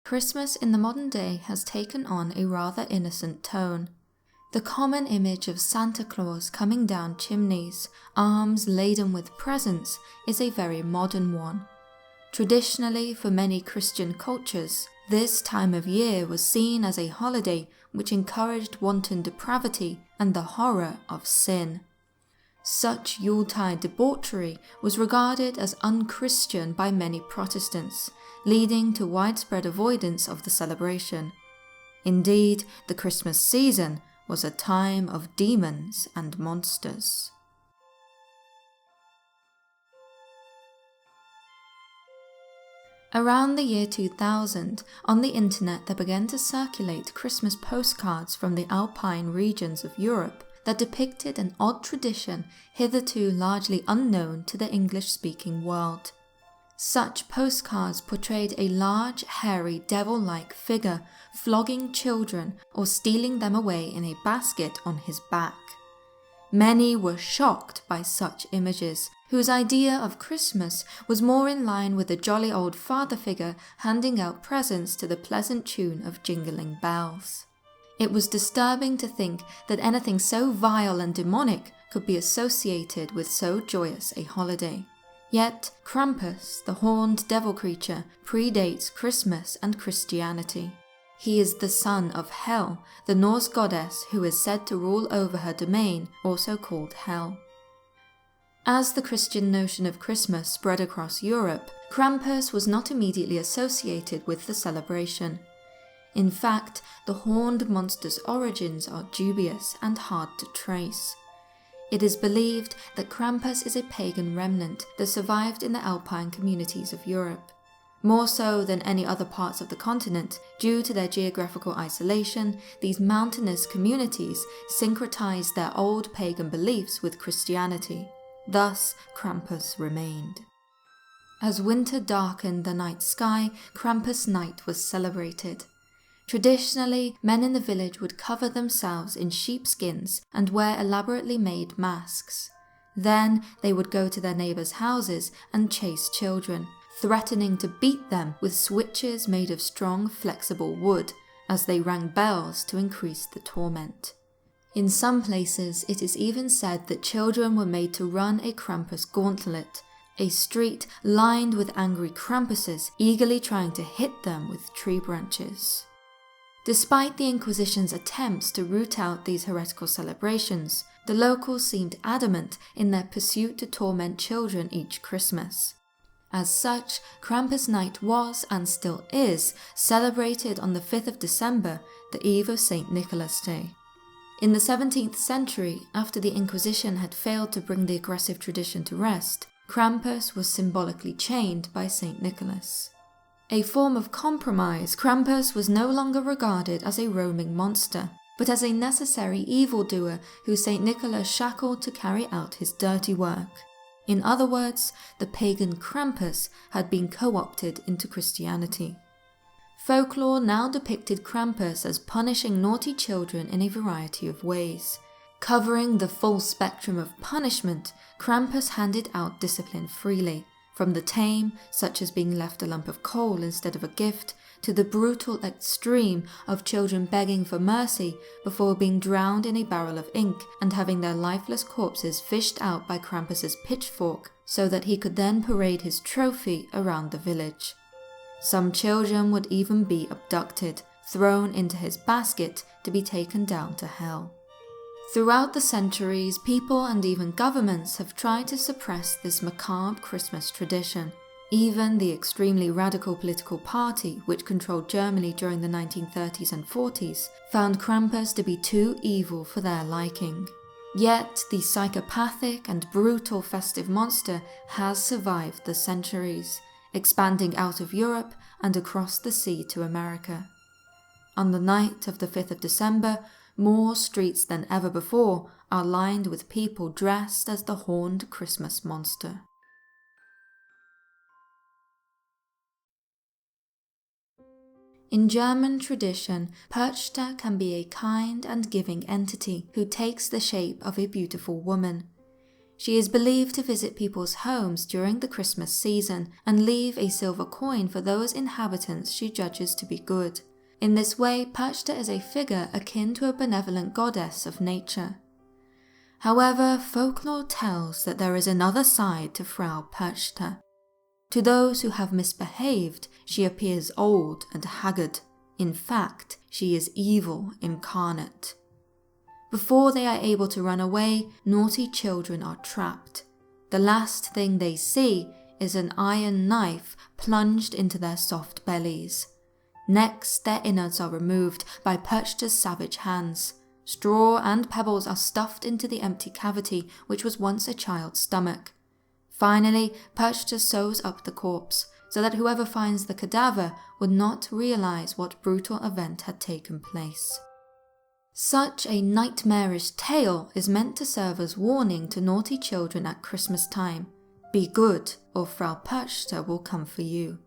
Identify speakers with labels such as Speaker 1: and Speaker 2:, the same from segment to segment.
Speaker 1: Christmas in the modern day has taken on a rather innocent tone. The common image of Santa Claus coming down chimneys, arms laden with presents, is a very modern one. Traditionally, for many Christian cultures, this time of year was seen as a holiday which encouraged wanton depravity and the horror of sin. Such Yuletide debauchery was regarded as unchristian by many Protestants, leading to widespread avoidance of the celebration. Indeed, the Christmas season was a time of demons and monsters. Around the year 2000, on the internet there began to circulate Christmas postcards from the Alpine regions of Europe that depicted an odd tradition hitherto largely unknown to the English-speaking world. Such postcards portrayed a large, hairy, devil-like figure flogging children or stealing them away in a basket on his back. Many were shocked by such images, whose idea of Christmas was more in line with a jolly old father figure handing out presents to the pleasant tune of jingling bells. It was disturbing to think that anything so vile and demonic could be associated with so joyous a holiday. Yet, Krampus, the horned devil creature, predates Christmas and Christianity. He is the son of Hel, the Norse goddess who is said to rule over her domain, also called Hel. As the Christian notion of Christmas spread across Europe, Krampus was not immediately associated with the celebration. In fact, the horned monster's origins are dubious and hard to trace. It is believed that Krampus is a pagan remnant that survived in the Alpine communities of Europe. More so than any other parts of the continent, due to their geographical isolation, these mountainous communities syncretized their old pagan beliefs with Christianity. Thus, Krampus remained. As winter darkened the night sky, Krampus night was celebrated. Traditionally, men in the village would cover themselves in sheepskins and wear elaborately made masks. Then they would go to their neighbours' houses and chase children, threatening to beat them with switches made of strong, flexible wood, as they rang bells to increase the torment. In some places, it is even said that children were made to run a Krampus gauntlet, a street lined with angry Krampuses eagerly trying to hit them with tree branches. Despite the Inquisition's attempts to root out these heretical celebrations, the locals seemed adamant in their pursuit to torment children each Christmas. As such, Krampus Night was, and still is, celebrated on the 5th of December, the eve of St. Nicholas Day. In the 17th century, after the Inquisition had failed to bring the aggressive tradition to rest, Krampus was symbolically chained by St. Nicholas. A form of compromise, Krampus was no longer regarded as a roaming monster, but as a necessary evildoer who St. Nicholas shackled to carry out his dirty work. In other words, the pagan Krampus had been co-opted into Christianity. Folklore now depicted Krampus as punishing naughty children in a variety of ways. Covering the full spectrum of punishment, Krampus handed out discipline freely, from the tame, such as being left a lump of coal instead of a gift, to the brutal extreme of children begging for mercy before being drowned in a barrel of ink and having their lifeless corpses fished out by Krampus's pitchfork so that he could then parade his trophy around the village. Some children would even be abducted, thrown into his basket to be taken down to hell. Throughout the centuries, people and even governments have tried to suppress this macabre Christmas tradition. Even the extremely radical political party which controlled Germany during the 1930s and 40s found Krampus to be too evil for their liking. Yet the psychopathic and brutal festive monster has survived the centuries, expanding out of Europe and across the sea to America. On the night of the 5th of December, more streets than ever before are lined with people dressed as the horned Christmas monster. In German tradition, Perchta can be a kind and giving entity who takes the shape of a beautiful woman. She is believed to visit people's homes during the Christmas season and leave a silver coin for those inhabitants she judges to be good. In this way, Perchta is a figure akin to a benevolent goddess of nature. However, folklore tells that there is another side to Frau Perchta. To those who have misbehaved, she appears old and haggard. In fact, she is evil incarnate. Before they are able to run away, naughty children are trapped. The last thing they see is an iron knife plunged into their soft bellies. Next, their innards are removed by Perchta's savage hands. Straw and pebbles are stuffed into the empty cavity which was once a child's stomach. Finally, Perchta sews up the corpse, so that whoever finds the cadaver would not realize what brutal event had taken place. Such a nightmarish tale is meant to serve as warning to naughty children at Christmas time. Be good, or Frau Perchta will come for you.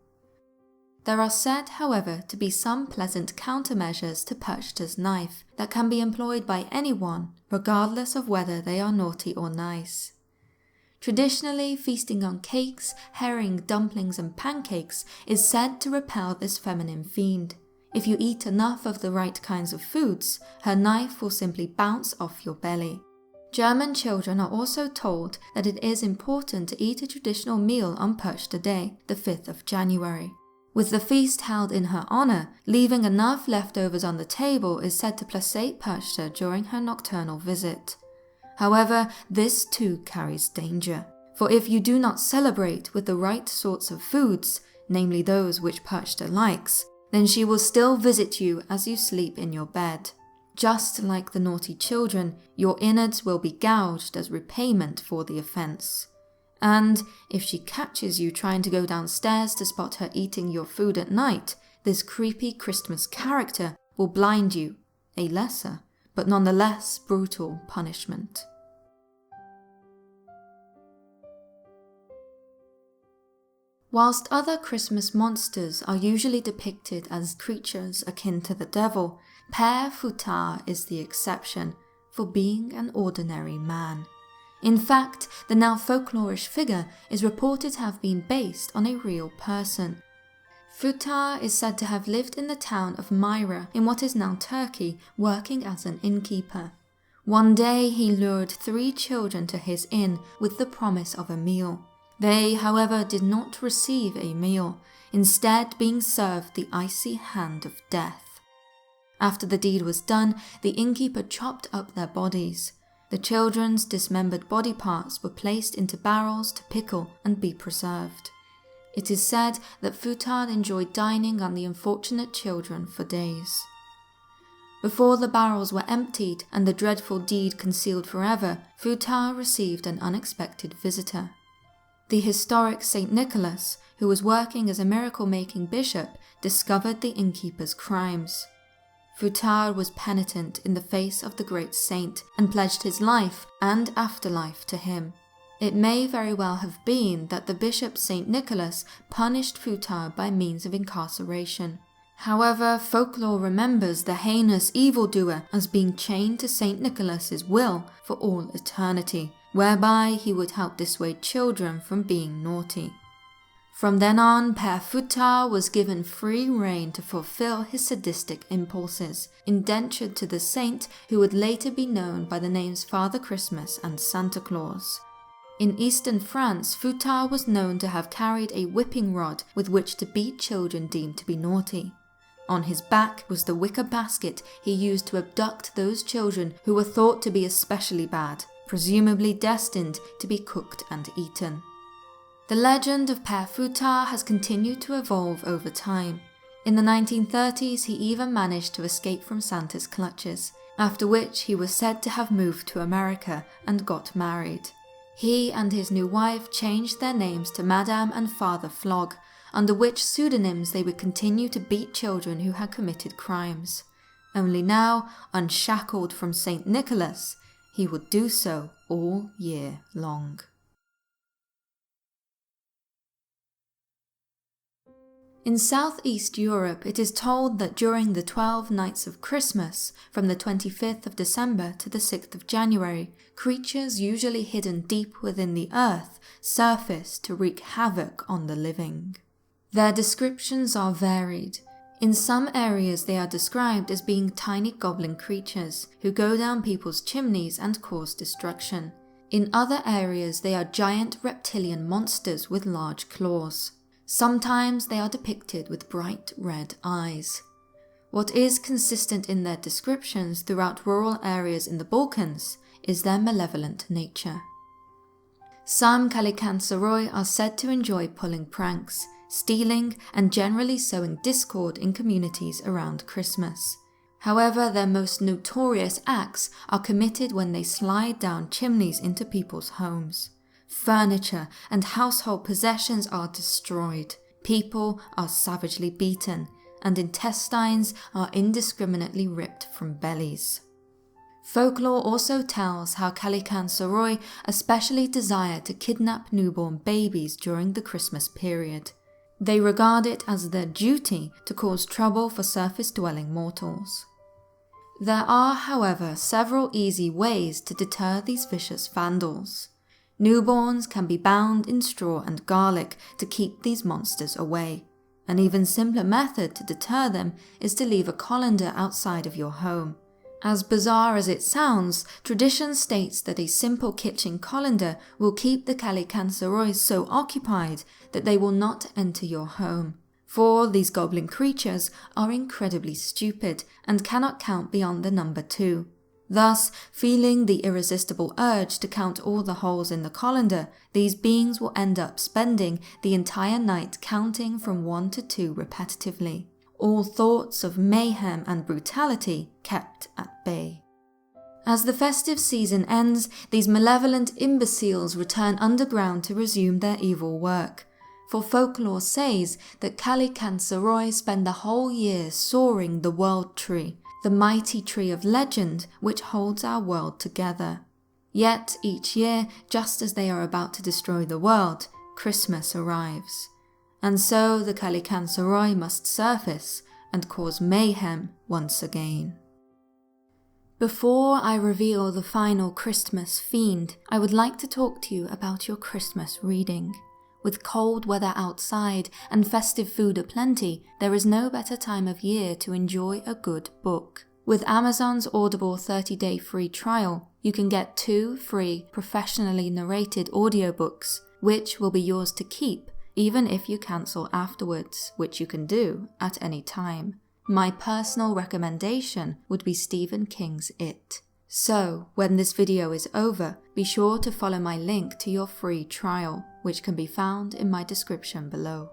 Speaker 1: There are said, however, to be some pleasant countermeasures to Perchta's knife that can be employed by anyone, regardless of whether they are naughty or nice. Traditionally, feasting on cakes, herring, dumplings and pancakes is said to repel this feminine fiend. If you eat enough of the right kinds of foods, her knife will simply bounce off your belly. German children are also told that it is important to eat a traditional meal on Perchta Day, the 5th of January. With the feast held in her honour, leaving enough leftovers on the table is said to placate Perchta during her nocturnal visit. However, this too carries danger, for if you do not celebrate with the right sorts of foods, namely those which Perchta likes, then she will still visit you as you sleep in your bed. Just like the naughty children, your innards will be gouged as repayment for the offence. And if she catches you trying to go downstairs to spot her eating your food at night, this creepy Christmas character will blind you, a lesser, but nonetheless brutal punishment. Whilst other Christmas monsters are usually depicted as creatures akin to the devil, Père Fouettard is the exception for being an ordinary man. In fact, the now folklorish figure is reported to have been based on a real person. Fouettard is said to have lived in the town of Myra in what is now Turkey, working as an innkeeper. One day he lured 3 children to his inn with the promise of a meal. They, however, did not receive a meal, instead being served the icy hand of death. After the deed was done, the innkeeper chopped up their bodies. The children's dismembered body parts were placed into barrels to pickle and be preserved. It is said that Fouettard enjoyed dining on the unfortunate children for days. Before the barrels were emptied and the dreadful deed concealed forever, Fouettard received an unexpected visitor. The historic St. Nicholas, who was working as a miracle-making bishop, discovered the innkeeper's crimes. Fouettard was penitent in the face of the great saint and pledged his life and afterlife to him. It may very well have been that the bishop St. Nicholas punished Fouettard by means of incarceration. However, folklore remembers the heinous evildoer as being chained to St. Nicholas's will for all eternity, whereby he would help dissuade children from being naughty. From then on, Père Fouettard was given free rein to fulfill his sadistic impulses, indentured to the saint who would later be known by the names Father Christmas and Santa Claus. In eastern France, Fouettard was known to have carried a whipping rod with which to beat children deemed to be naughty. On his back was the wicker basket he used to abduct those children who were thought to be especially bad, presumably destined to be cooked and eaten. The legend of Père Fouettard has continued to evolve over time. In the 1930s, he even managed to escape from Santa's clutches, after which he was said to have moved to America and got married. He and his new wife changed their names to Madame and Father Flog, under which pseudonyms they would continue to beat children who had committed crimes. Only now, unshackled from St. Nicholas, he would do so all year long. In southeast Europe, it is told that during the 12 nights of Christmas, from the 25th of December to the 6th of January, creatures usually hidden deep within the earth surface to wreak havoc on the living. Their descriptions are varied. In some areas they are described as being tiny goblin creatures who go down people's chimneys and cause destruction. In other areas they are giant reptilian monsters with large claws. Sometimes they are depicted with bright red eyes. What is consistent in their descriptions throughout rural areas in the Balkans is their malevolent nature. Some Kalikantzaroi are said to enjoy pulling pranks, stealing, and generally sowing discord in communities around Christmas. However, their most notorious acts are committed when they slide down chimneys into people's homes. Furniture and household possessions are destroyed, people are savagely beaten, and intestines are indiscriminately ripped from bellies. Folklore also tells how Kalikantzaroi especially desire to kidnap newborn babies during the Christmas period. They regard it as their duty to cause trouble for surface-dwelling mortals. There are, however, several easy ways to deter these vicious vandals. Newborns can be bound in straw and garlic to keep these monsters away. An even simpler method to deter them is to leave a colander outside of your home. As bizarre as it sounds, tradition states that a simple kitchen colander will keep the Kalikantzaroi so occupied that they will not enter your home. For these goblin creatures are incredibly stupid and cannot count beyond the number 2. Thus, feeling the irresistible urge to count all the holes in the colander, these beings will end up spending the entire night counting from 1 to 2 repetitively. All thoughts of mayhem and brutality kept at bay. As the festive season ends, these malevolent imbeciles return underground to resume their evil work. For folklore says that Kalikantzaroi spend the whole year soaring the world tree, the mighty tree of legend which holds our world together. Yet each year, just as they are about to destroy the world, Christmas arrives. And so the Kalikantzaroi must surface and cause mayhem once again. Before I reveal the final Christmas fiend, I would like to talk to you about your Christmas reading. With cold weather outside and festive food aplenty, there is no better time of year to enjoy a good book. With Amazon's Audible 30-day free trial, you can get 2 free, professionally narrated audiobooks, which will be yours to keep, even if you cancel afterwards, which you can do at any time. My personal recommendation would be Stephen King's It. So, when this video is over, be sure to follow my link to your free trial, which can be found in my description below.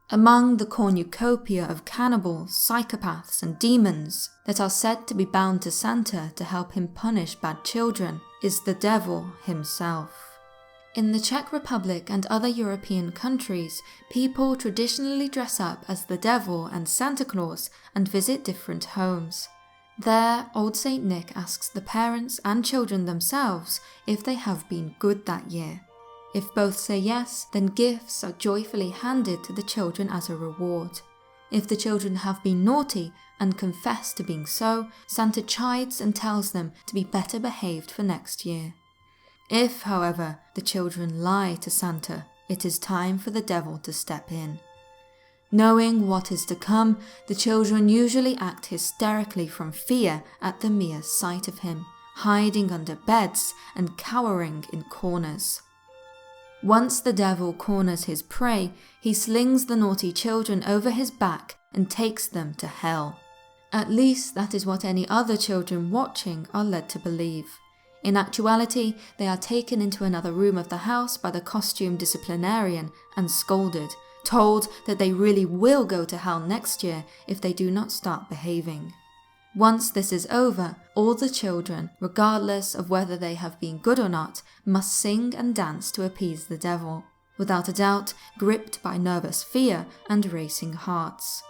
Speaker 1: Among the cornucopia of cannibals, psychopaths, and demons that are said to be bound to Santa to help him punish bad children is the devil himself. In the Czech Republic and other European countries, people traditionally dress up as the devil and Santa Claus and visit different homes. There, Old Saint Nick asks the parents and children themselves if they have been good that year. If both say yes, then gifts are joyfully handed to the children as a reward. If the children have been naughty and confess to being so, Santa chides and tells them to be better behaved for next year. If, however, the children lie to Santa, it is time for the devil to step in. Knowing what is to come, the children usually act hysterically from fear at the mere sight of him, hiding under beds and cowering in corners. Once the devil corners his prey, he slings the naughty children over his back and takes them to hell. At least that is what any other children watching are led to believe. In actuality, they are taken into another room of the house by the costume disciplinarian and scolded, told that they really will go to hell next year if they do not start behaving. Once this is over, all the children, regardless of whether they have been good or not, must sing and dance to appease the devil, without a doubt gripped by nervous fear and racing hearts.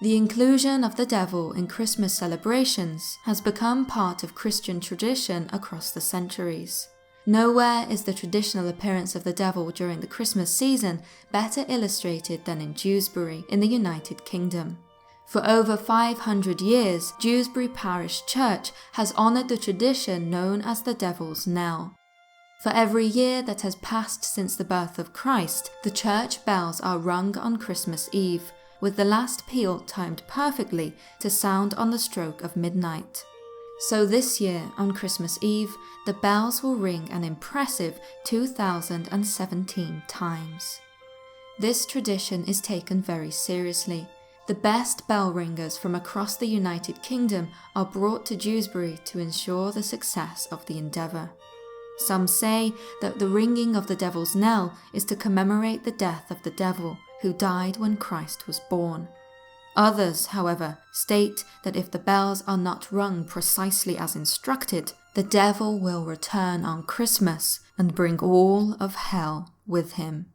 Speaker 1: The inclusion of the devil in Christmas celebrations has become part of Christian tradition across the centuries. Nowhere is the traditional appearance of the devil during the Christmas season better illustrated than in Dewsbury in the United Kingdom. For over 500 years, Dewsbury Parish Church has honoured the tradition known as the Devil's Knell. For every year that has passed since the birth of Christ, the church bells are rung on Christmas Eve, with the last peal timed perfectly to sound on the stroke of midnight. So this year, on Christmas Eve, the bells will ring an impressive 2017 times. This tradition is taken very seriously. The best bell ringers from across the United Kingdom are brought to Dewsbury to ensure the success of the endeavour. Some say that the ringing of the devil's knell is to commemorate the death of the devil, who died when Christ was born. Others, however, state that if the bells are not rung precisely as instructed, the devil will return on Christmas and bring all of hell with him.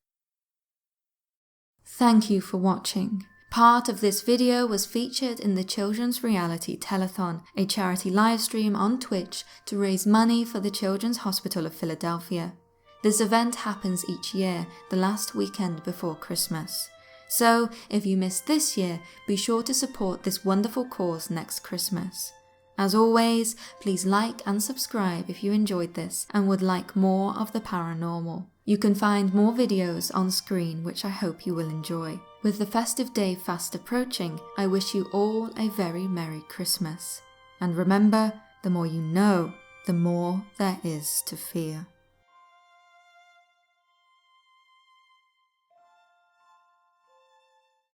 Speaker 1: Thank you for watching. Part of this video was featured in the Children's Reality Telethon, a charity livestream on Twitch to raise money for the Children's Hospital of Philadelphia. This event happens each year, the last weekend before Christmas. So, if you missed this year, be sure to support this wonderful cause next Christmas. As always, please like and subscribe if you enjoyed this and would like more of the paranormal. You can find more videos on screen which I hope you will enjoy. With the festive day fast approaching, I wish you all a very Merry Christmas. And remember, the more you know, the more there is to fear.